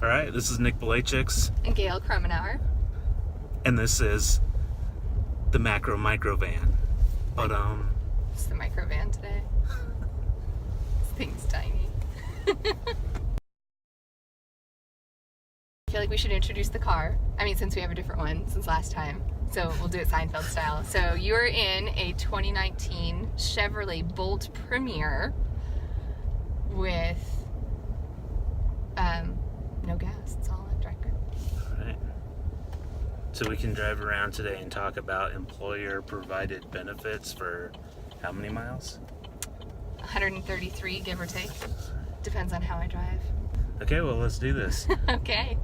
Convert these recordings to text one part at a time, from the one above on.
All right, this is Nick Belachix, And Gail Kremenauer. and this is the Macro Micro Van. But It's the micro van today. This thing's tiny. I feel like we should introduce the car. I mean, since we have a different one since last time. So we'll do it Seinfeld style. So you're in a 2019 Chevrolet Bolt Premier with no gas. It's all electric. all right, so we can drive around today and talk about employer-provided benefits for how many miles? 133, give or take. Depends on how I drive. Okay, well, let's do this. Okay.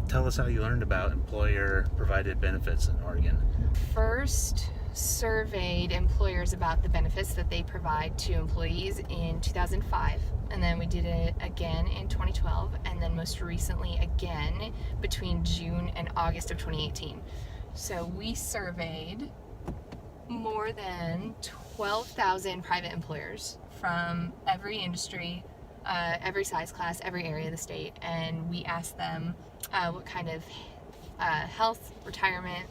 Tell us how you learned about employer-provided benefits in Oregon. First surveyed employers about the benefits that they provide to employees in 2005, and then we did it again in 2012, and then most recently again between June and August of 2018. So we surveyed more than 12,000 private employers from every industry, every size class, every area of the state, and we asked them what kind of health, retirement,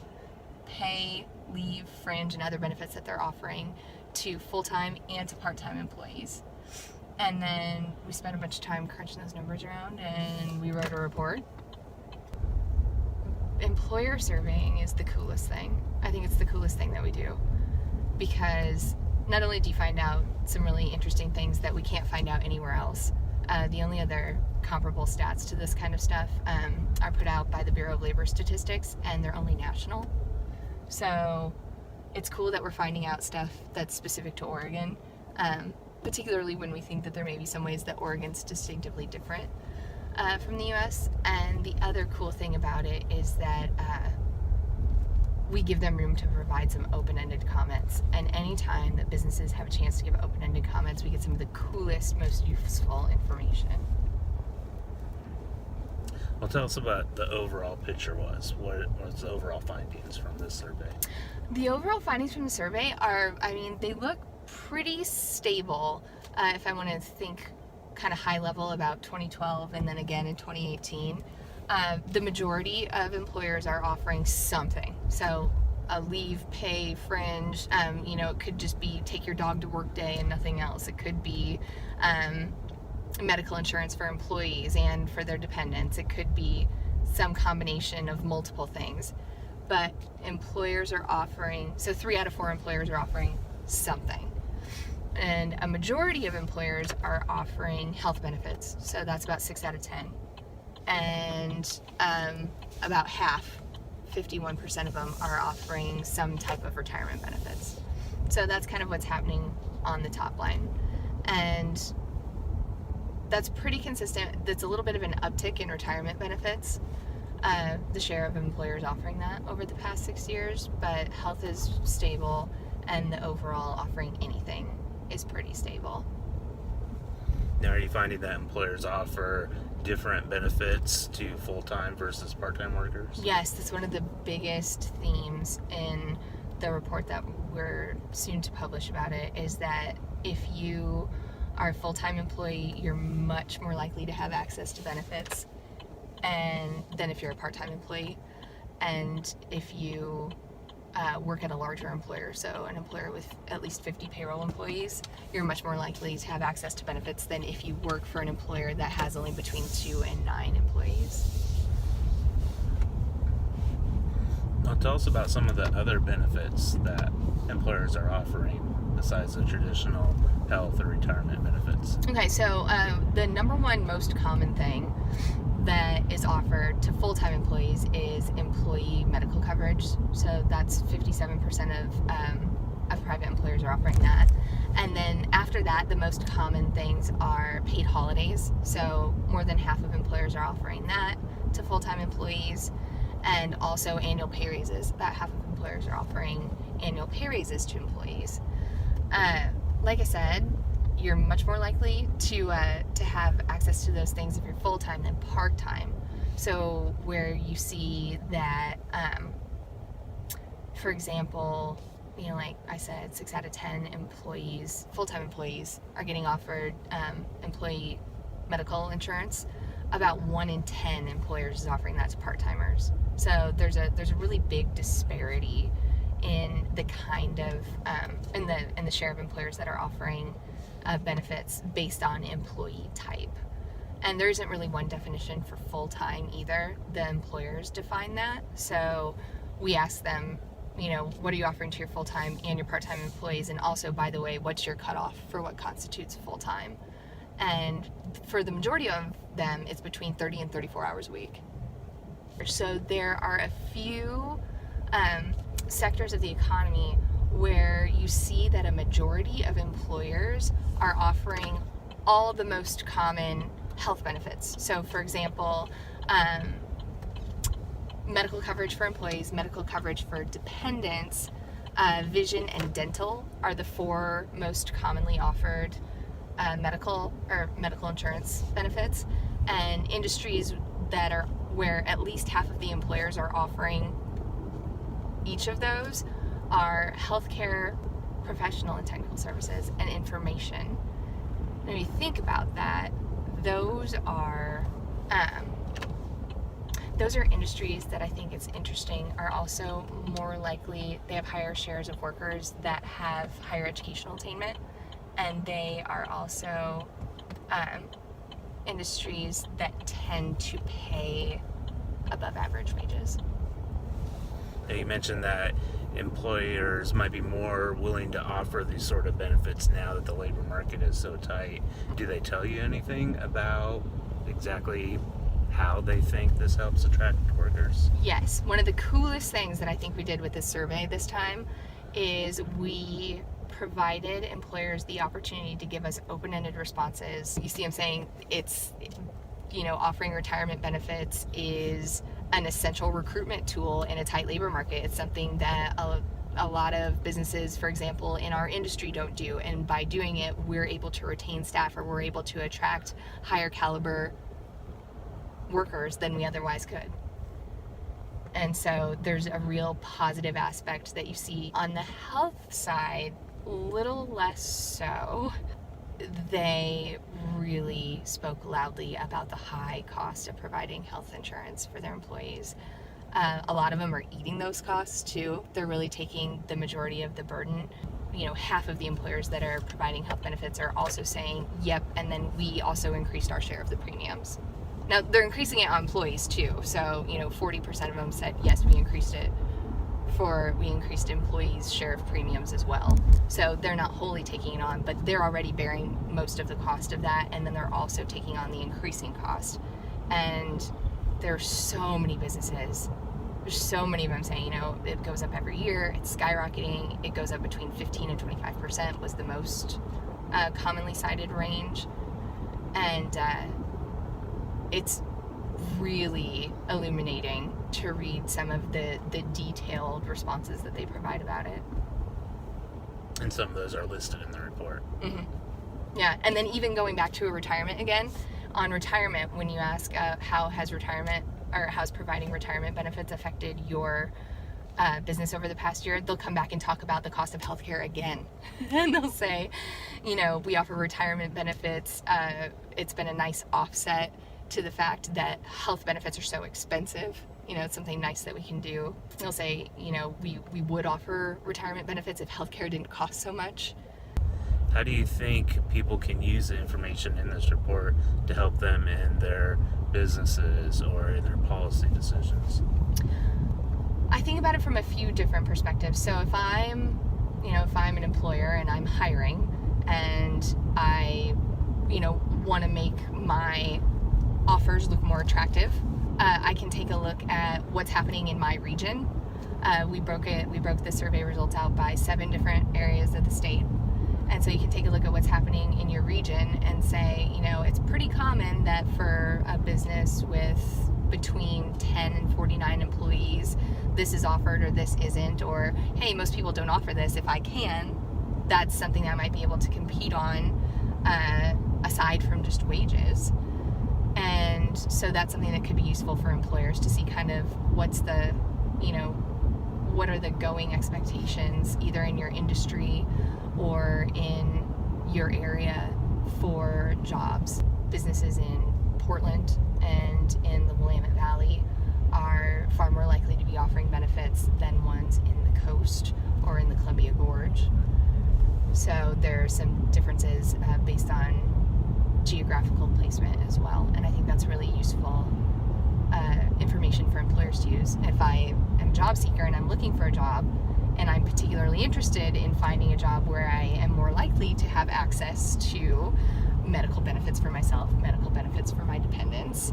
pay, leave, fringe, and other benefits that they're offering to full-time and to part-time employees. And then we spent a bunch of time crunching those numbers around, and we wrote a report. Employer surveying is the coolest thing. I think it's the coolest thing that we do, because not only do you find out some really interesting things that we can't find out anywhere else, the only other comparable stats to this kind of stuff are put out by the Bureau of Labor Statistics, and they're only national. So it's cool that we're finding out stuff that's specific to Oregon, particularly when we think that there may be some ways that Oregon's distinctively different from the U.S. And the other cool thing about it is that we give them room to provide some open-ended comments. And anytime that businesses have a chance to give open-ended comments, we get some of the coolest, most useful information. Well, tell us about the overall picture was. What was the overall findings from this survey? The overall findings from the survey are, they look pretty stable. If I want to think kind of high level about 2012 and then again in 2018, the majority of employers are offering something. So a leave, pay, fringe, it could just be take your dog to work day and nothing else. It could be medical insurance for employees and for their dependents. It could be some combination of multiple things. But employers are offering, so 3 out of 4 employers are offering something. And a majority of employers are offering health benefits. So that's about 6 out of 10. And about half, 51% of them, are offering some type of retirement benefits. So that's kind of what's happening on the top line. And that's pretty consistent. That's a little bit of an uptick in retirement benefits, the share of employers offering that over the past 6 years, but health is stable, and the overall offering anything is pretty stable. Now, are you finding that employers offer different benefits to full-time versus part-time workers? Yes, that's one of the biggest themes in the report that we're soon to publish about it, is that if you are a full-time employee, you're much more likely to have access to benefits than if you're a part-time employee. And if you work at a larger employer, so an employer with at least 50 payroll employees, you're much more likely to have access to benefits than if you work for an employer that has only between 2 and 9 employees. Well, tell us about some of the other benefits that employers are offering besides the traditional health or retirement benefits. Okay, so the number one most common thing that is offered to full-time employees is employee medical coverage. So that's 57% of private employers are offering that. And then after that, the most common things are paid holidays. So more than half of employers are offering that to full-time employees, and also annual pay raises. About half of employers are offering annual pay raises to employees. Like I said, you're much more likely to have access to those things if you're full-time than part-time. So where you see that, for example, like I said, 6 out of 10 employees, full-time employees, are getting offered employee medical insurance, about 1 in 10 employers is offering that to part-timers. So there's a really big disparity in the kind of in the share of employers that are offering benefits based on employee type. And there isn't really one definition for full-time either. The employers define that. So we ask them, what are you offering to your full-time and your part-time employees? And also, by the way, what's your cutoff for what constitutes full-time? And for the majority of them, it's between 30 and 34 hours a week. So there are a few sectors of the economy where you see that a majority of employers are offering all the most common health benefits. So, for example, medical coverage for employees, medical coverage for dependents, vision and dental are the 4 most commonly offered medical insurance benefits. And industries that are where at least half of the employers are offering each of those are healthcare, professional and technical services, and information. And when you think about that, those are industries that I think it's interesting are also more likely, they have higher shares of workers that have higher educational attainment, and they are also industries that tend to pay above average wages. Now, you mentioned that employers might be more willing to offer these sort of benefits now that the labor market is so tight. Do they tell you anything about exactly how they think this helps attract workers? Yes. One of the coolest things that I think we did with this survey this time is we provided employers the opportunity to give us open-ended responses. You see them saying offering retirement benefits is an essential recruitment tool in a tight labor market. It's something that a lot of businesses, for example, in our industry don't do. And by doing it, we're able to retain staff, or we're able to attract higher caliber workers than we otherwise could. And so there's a real positive aspect that you see. On the health side, little less so. They really spoke loudly about the high cost of providing health insurance for their employees. A lot of them are eating those costs too. They're really taking the majority of the burden. Half of the employers that are providing health benefits are also saying, yep, and then we also increased our share of the premiums. Now, they're increasing it on employees too. So, 40% of them said, yes, we increased employees' share of premiums as well. So they're not wholly taking it on, but they're already bearing most of the cost of that, and then they're also taking on the increasing cost. And there's so many businesses, there's so many of them saying, it goes up every year, it's skyrocketing, it goes up between 15 and 25% was the most commonly cited range. And it's really illuminating to read some of the detailed responses that they provide about it. And some of those are listed in the report. Mm-hmm. Yeah, and then even going back to a retirement again, on retirement, when you ask how's providing retirement benefits affected your business over the past year, they'll come back and talk about the cost of healthcare again. And they'll say, we offer retirement benefits. It's been a nice offset to the fact that health benefits are so expensive. It's something nice that we can do. They'll say, we would offer retirement benefits if healthcare didn't cost so much. How do you think people can use the information in this report to help them in their businesses or in their policy decisions? I think about it from a few different perspectives. So if I'm an employer and I'm hiring and I, want to make my offers look more attractive, I can take a look at what's happening in my region. We broke the survey results out by 7 different areas of the state. And so you can take a look at what's happening in your region and say, it's pretty common that for a business with between 10 and 49 employees, this is offered or this isn't, or hey, most people don't offer this. If I can, that's something that I might be able to compete on aside from just wages. And so that's something that could be useful for employers to see kind of what are the going expectations either in your industry or in your area for jobs. businesses in Portland and in the Willamette Valley are far more likely to be offering benefits than ones in the coast or in the Columbia Gorge. So there are some differences based on geographical placement as well, and I think that's really useful information for employers to use. If I am a job seeker and I'm looking for a job, and I'm particularly interested in finding a job where I am more likely to have access to medical benefits for myself, medical benefits for my dependents,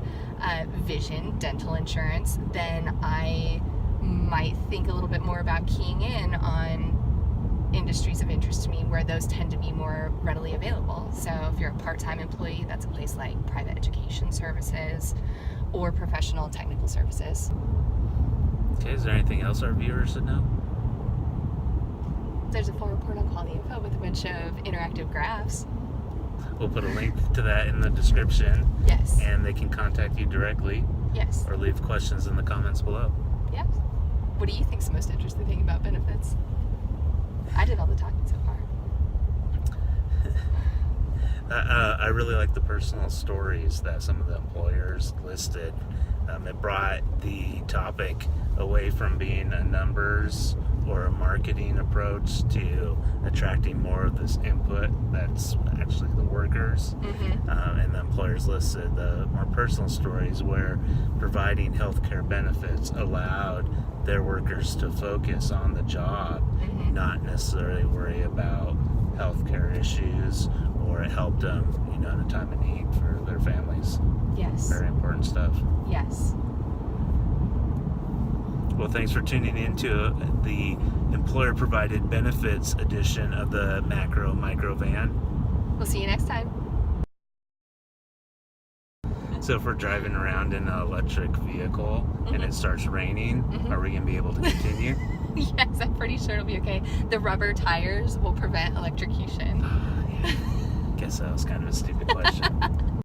vision, dental insurance, then I might think a little bit more about keying in on industries of interest to me where those tend to be more readily available. So if you're a part-time employee, that's a place like private education services or professional technical services. Okay, is there anything else our viewers should know? There's a full report on quality info with a bunch of interactive graphs. We'll put a link to that in the description. Yes. And they can contact you directly. Yes. Or leave questions in the comments below. Yes. What do you think is the most interesting thing about benefits? I did all the talking so far. I really like the personal stories that some of the employers listed. It brought the topic away from being a numbers or a marketing approach to attracting more of this input that's actually the workers. Mm-hmm. And the employers listed the more personal stories where providing healthcare benefits allowed their workers to focus on the job, Mm-hmm. not necessarily worry about healthcare issues, or it helped them, in a time of need for their families. Yes. Very important stuff. Yes. Well, thanks for tuning in to the employer-provided benefits edition of the Macro Micro Van. We'll see you next time. So if we're driving around in an electric vehicle and it starts raining, Mhm. are we going to be able to continue? Yes, I'm pretty sure it'll be okay. The rubber tires will prevent electrocution. Yeah. Guess that was kind of a stupid question.